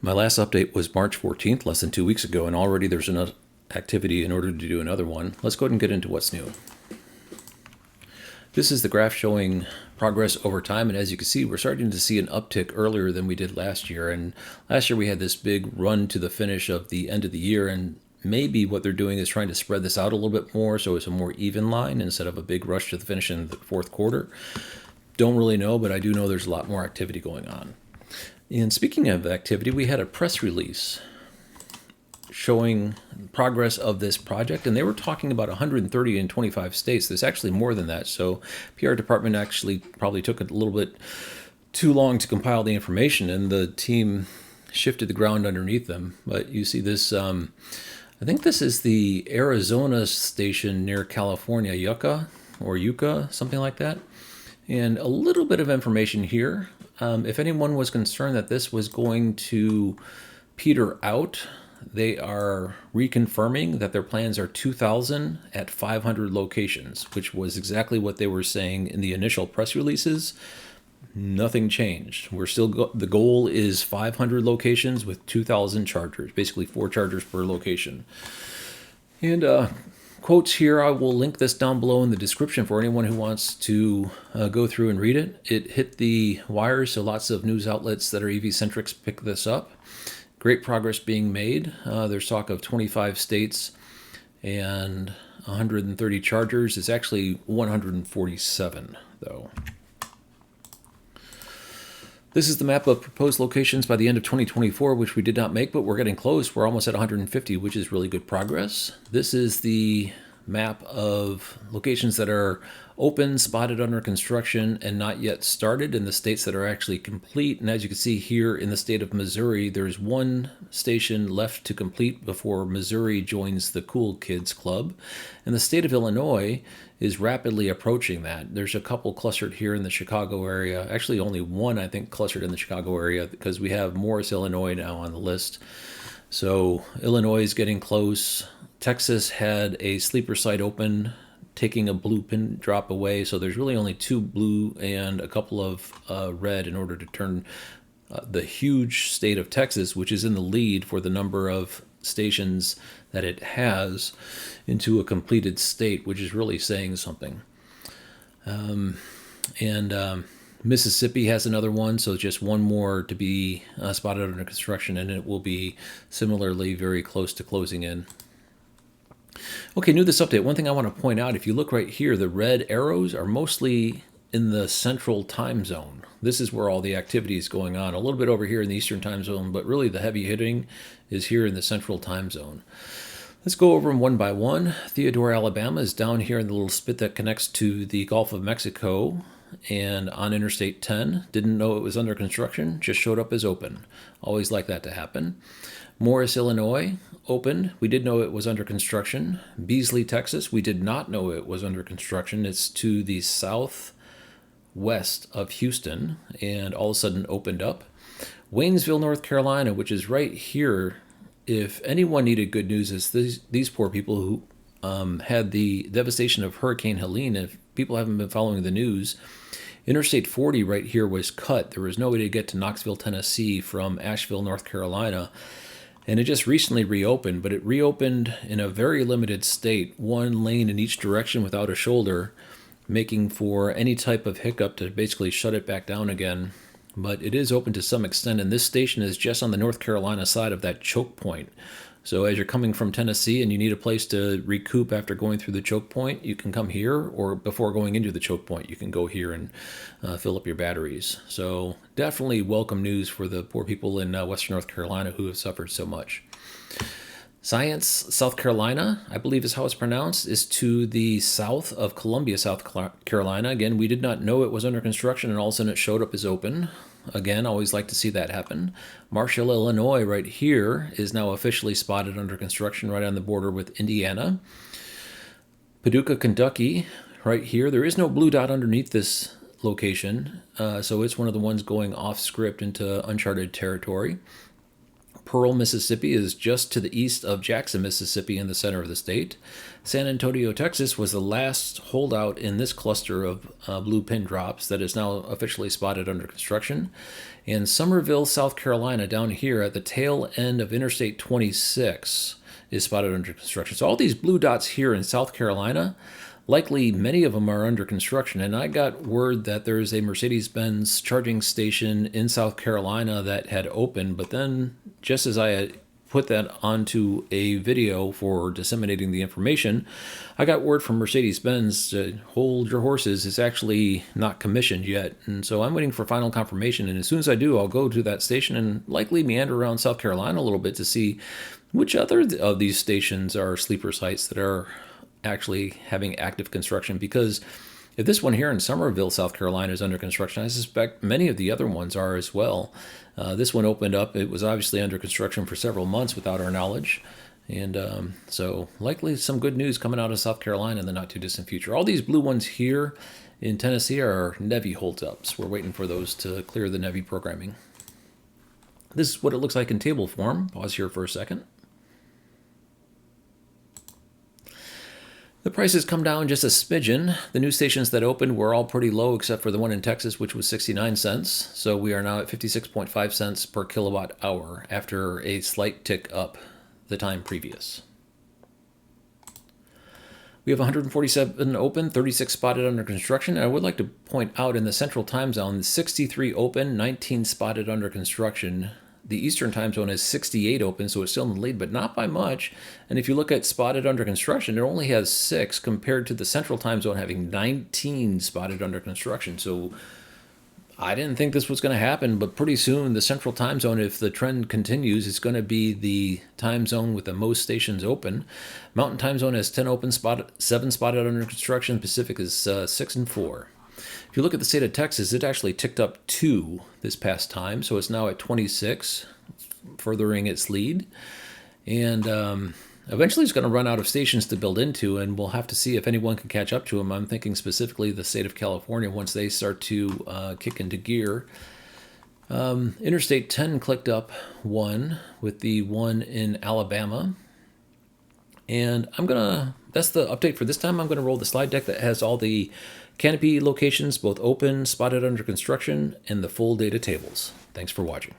My last update was March 14th, less than 2 weeks ago, and already there's enough activity in order to do another one. Let's go ahead and get into what's new. This is the graph showing progress over time, and as you can see, we're starting to see an uptick earlier than we did last year. And last year we had this big run to the finish of the end of the year, and maybe what they're doing is trying to spread this out a little bit more so it's a more even line instead of a big rush to the finish in the fourth quarter. Don't really know, but I do know there's a lot more activity going on. And speaking of activity, we had a press release showing progress of this project, and they were talking about 130 in 25 states. There's actually more than that, so PR department actually probably took a little bit too long to compile the information, and the team shifted the ground underneath them. But you see this, I think this is the Arizona station near California, Yucca, something like that. And a little bit of information here. If anyone was concerned that this was going to peter out, they are reconfirming that their plans are 2,000 at 500 locations, which was exactly what they were saying in the initial press releases. Nothing changed. We're still the goal is 500 locations with 2,000 chargers, basically 4 chargers per location. And quotes here, I will link this down below in the description for anyone who wants to go through and read it. It hit the wires, so lots of news outlets that are EV-centrics pick this up. Great progress being made. There's talk of 25 states and 130 chargers. It's actually 147, though. This is the map of proposed locations by the end of 2024, which we did not make, but we're getting close. We're almost at 150, which is really good progress. This is the map of locations that are open, spotted under construction, and not yet started in the states that are actually complete. And as you can see here in the state of Missouri, there's one station left to complete before Missouri joins the Cool Kids Club. And the state of Illinois is rapidly approaching that. There's a couple clustered here in the Chicago area. Actually, only one, I think, clustered in the Chicago area because we have Morris, Illinois now on the list. So Illinois is getting close. Texas had a sleeper site open, taking a blue pin drop away. So there's really only 2 blue and a couple of red in order to turn the huge state of Texas, which is in the lead for the number of stations that it has, into a completed state, which is really saying something. Mississippi has another one, so just one more to be spotted under construction, and it will be similarly very close to closing in. Okay, new this update. One thing I want to point out, if you look right here, the red arrows are mostly in the central time zone. This is where all the activity is going on. A little bit over here in the eastern time zone, but really the heavy hitting is here in the central time zone. Let's go over them one by one. Theodore, Alabama is down here in the little spit that connects to the Gulf of Mexico and on Interstate 10. Didn't know it was under construction, just showed up as open. Always like that to happen. Morris, Illinois, opened. We did know it was under construction. Beasley, Texas, we did not know it was under construction. It's to the southwest of Houston and all of a sudden opened up. Waynesville, North Carolina, which is right here. If anyone needed good news, it's these poor people who had the devastation of Hurricane Helene. If people haven't been following the news, Interstate 40 right here was cut. There was no way to get to Knoxville, Tennessee from Asheville, North Carolina. And it just recently reopened, but it reopened in a very limited state, one lane in each direction without a shoulder, making for any type of hiccup to basically shut it back down again. But it is open to some extent, and this station is just on the North Carolina side of that choke point. So as you're coming from Tennessee and you need a place to recoup after going through the choke point, you can come here, or before going into the choke point, you can go here and fill up your batteries. So definitely welcome news for the poor people in Western North Carolina who have suffered so much. Science, South Carolina, I believe is how it's pronounced, is to the south of Columbia, South Carolina. Again, we did not know it was under construction, and all of a sudden it showed up as open. Again, always like to see that happen. Marshall, Illinois, right here, is now officially spotted under construction right on the border with Indiana. Paducah, Kentucky, right here. There is no blue dot underneath this location, so it's one of the ones going off script into uncharted territory. Pearl, Mississippi is just to the east of Jackson, Mississippi, in the center of the state. San Antonio, Texas was the last holdout in this cluster of blue pin drops that is now officially spotted under construction. And Summerville, South Carolina, down here at the tail end of Interstate 26, is spotted under construction. So all these blue dots here in South Carolina, likely many of them are under construction. And I got word that there is a Mercedes-Benz charging station in South Carolina that had opened, but then just as I had put that onto a video for disseminating the information, I got word from Mercedes-Benz to hold your horses. It's actually not commissioned yet. And so I'm waiting for final confirmation. And as soon as I do, I'll go to that station and likely meander around South Carolina a little bit to see which other of these stations are sleeper sites that are actually having active construction. Because if this one here in Summerville, South Carolina is under construction, I suspect many of the other ones are as well. This one opened up. It was obviously under construction for several months without our knowledge. And so likely some good news coming out of South Carolina in the not too distant future. All these blue ones here in Tennessee are NEVI holdups. We're waiting for those to clear the NEVI programming. This is what it looks like in table form. Pause here for a second. The prices come down just a smidgen. The new stations that opened were all pretty low except for the one in Texas, which was 69 cents. So we are now at 56.5 cents per kilowatt hour after a slight tick up the time previous. We have 147 open, 36 spotted under construction. And I would like to point out in the central time zone, 63 open, 19 spotted under construction. The Eastern time zone is 68 open, so it's still in the lead, but not by much. And if you look at spotted under construction, it only has 6 compared to the Central time zone having 19 spotted under construction. So I didn't think this was going to happen, but pretty soon the Central time zone, if the trend continues, is going to be the time zone with the most stations open. Mountain time zone has 10 open, 7 spotted under construction. Pacific is 6 and 4. If you look at the state of Texas, it actually ticked up 2 this past time, so it's now at 26, furthering its lead. And eventually it's going to run out of stations to build into, and we'll have to see if anyone can catch up to them. I'm thinking specifically the state of California once they start to kick into gear. Interstate 10 clicked up 1 with the one in Alabama. And that's the update for this time. I'm going to roll the slide deck that has all the Canopy locations, both open, spotted under construction, and the full data tables. Thanks for watching.